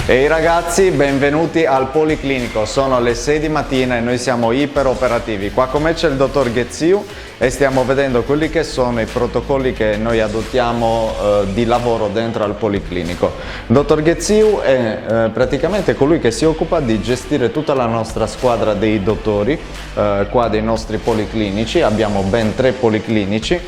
Ehi ragazzi, benvenuti al Policlinico. Sono le 6 di mattina e noi siamo iperoperativi. Qua con me c'è il dottor Gheziu e stiamo vedendo quelli che sono i protocolli che noi adottiamo di lavoro dentro al Policlinico. Il dottor Gheziu è praticamente colui che si occupa di gestire tutta la nostra squadra dei dottori qua dei nostri policlinici. Abbiamo ben 3 policlinici.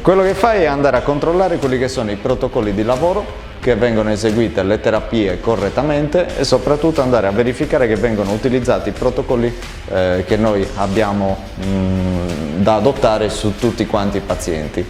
Quello che fa è andare a controllare quelli che sono i protocolli di lavoro, che vengono eseguite le terapie correttamente e soprattutto andare a verificare che vengono utilizzati i protocolli che noi abbiamo da adottare su tutti quanti i pazienti.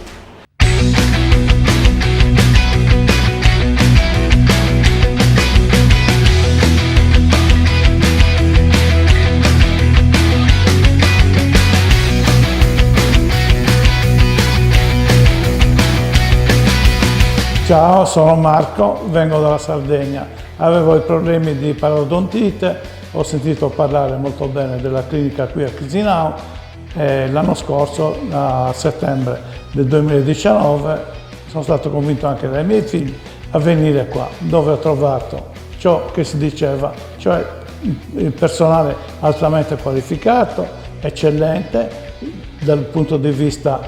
Ciao, sono Marco, vengo dalla Sardegna. Avevo i problemi di parodontite, ho sentito parlare molto bene della clinica qui a Chisinau e l'anno scorso, a settembre del 2019, sono stato convinto anche dai miei figli a venire qua, dove ho trovato ciò che si diceva, cioè il personale altamente qualificato, eccellente dal punto di vista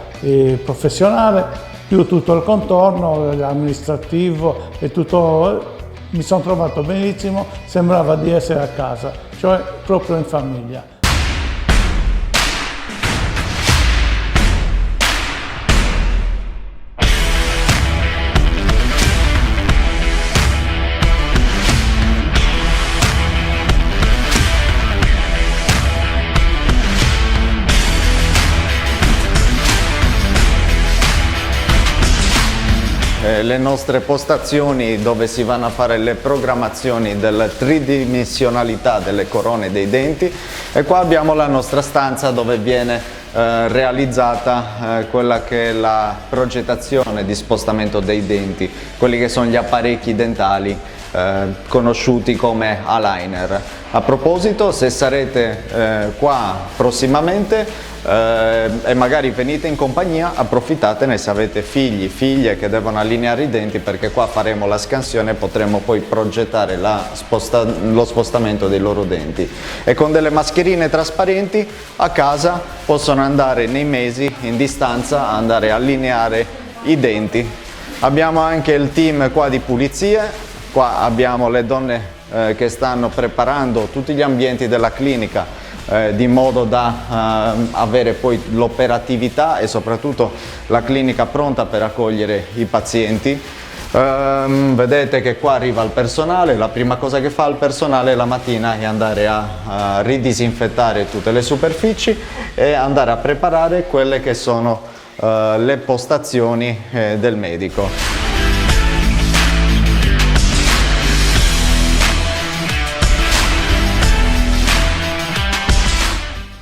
professionale, più tutto il contorno, l'amministrativo e tutto, mi sono trovato benissimo, sembrava di essere a casa, cioè proprio in famiglia. Le nostre postazioni dove si vanno a fare le programmazioni della tridimensionalità delle corone dei denti, e qua abbiamo la nostra stanza dove viene realizzata quella che è la progettazione di spostamento dei denti, quelli che sono gli apparecchi dentali conosciuti come aligner. A proposito, se sarete qua prossimamente e magari venite in compagnia, approfittatene se avete figli, figlie che devono allineare i denti, perché qua faremo la scansione e potremo poi progettare lo spostamento dei loro denti, e con delle mascherine trasparenti a casa possono andare nei mesi in distanza, andare a allineare i denti. Abbiamo anche il team qua di pulizie, qua abbiamo le donne che stanno preparando tutti gli ambienti della clinica di modo da avere poi l'operatività e soprattutto la clinica pronta per accogliere i pazienti. Vedete che qua arriva il personale, la prima cosa che fa il personale la mattina è andare a ridisinfettare tutte le superfici e andare a preparare quelle che sono le postazioni del medico.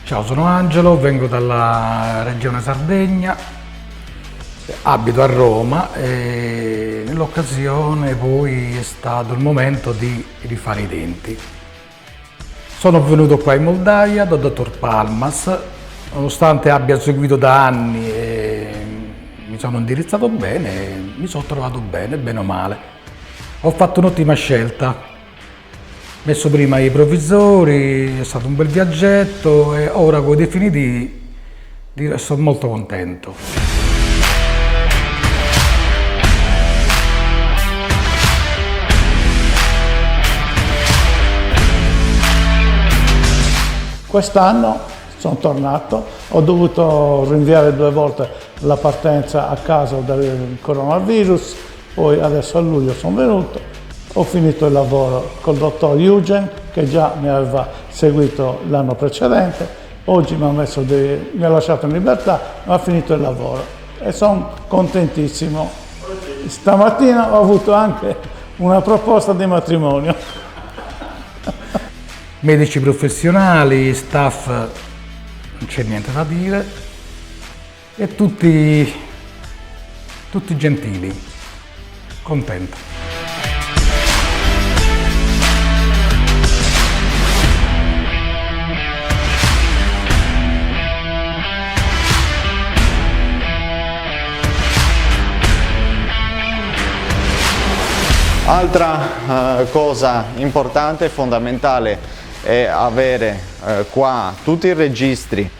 Ciao, sono Angelo, vengo dalla regione Sardegna, abito a Roma e nell'occasione poi è stato il momento di rifare i denti. Sono venuto qua in Moldavia dal dottor Palmas, nonostante abbia seguito da anni e mi sono indirizzato bene, mi sono trovato bene, bene o male. Ho fatto un'ottima scelta. Messo prima i provvisori, è stato un bel viaggetto e ora con i definitivi sono molto contento. Quest'anno sono tornato, ho dovuto rinviare 2 volte la partenza a causa del coronavirus, poi adesso a luglio sono venuto. Ho finito il lavoro col dottor Eugen, che già mi aveva seguito l'anno precedente. Oggi mi ha lasciato in libertà, ma ha finito il lavoro e sono contentissimo. Stamattina ho avuto anche una proposta di matrimonio. Medici professionali, staff, non c'è niente da dire, e tutti gentili, contento. Altra cosa importante e fondamentale è avere qua tutti i registri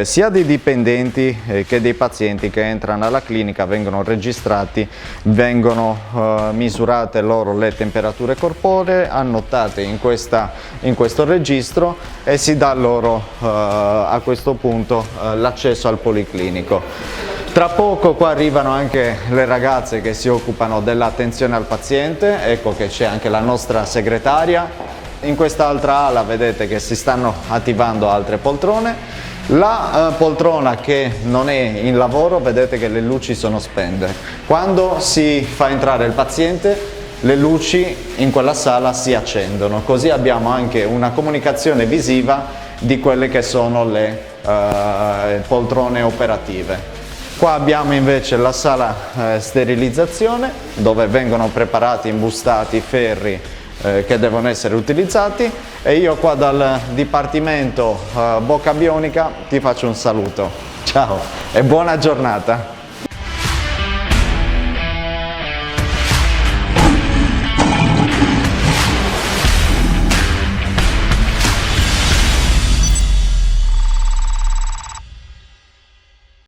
sia dei dipendenti che dei pazienti che entrano alla clinica, vengono registrati, vengono misurate loro le temperature corporee, annotate in questo registro e si dà loro a questo punto l'accesso al policlinico. Tra poco qua arrivano anche le ragazze che si occupano dell'attenzione al paziente, ecco che c'è anche la nostra segretaria. In quest'altra ala vedete che si stanno attivando altre poltrone. La poltrona che non è in lavoro, vedete che le luci sono spente. Quando si fa entrare il paziente, le luci in quella sala si accendono, così abbiamo anche una comunicazione visiva di quelle che sono le poltrone operative. Qua abbiamo invece la sala sterilizzazione, dove vengono preparati, imbustati i ferri che devono essere utilizzati, e io qua dal Dipartimento Bocca Bionica ti faccio un saluto. Ciao e buona giornata!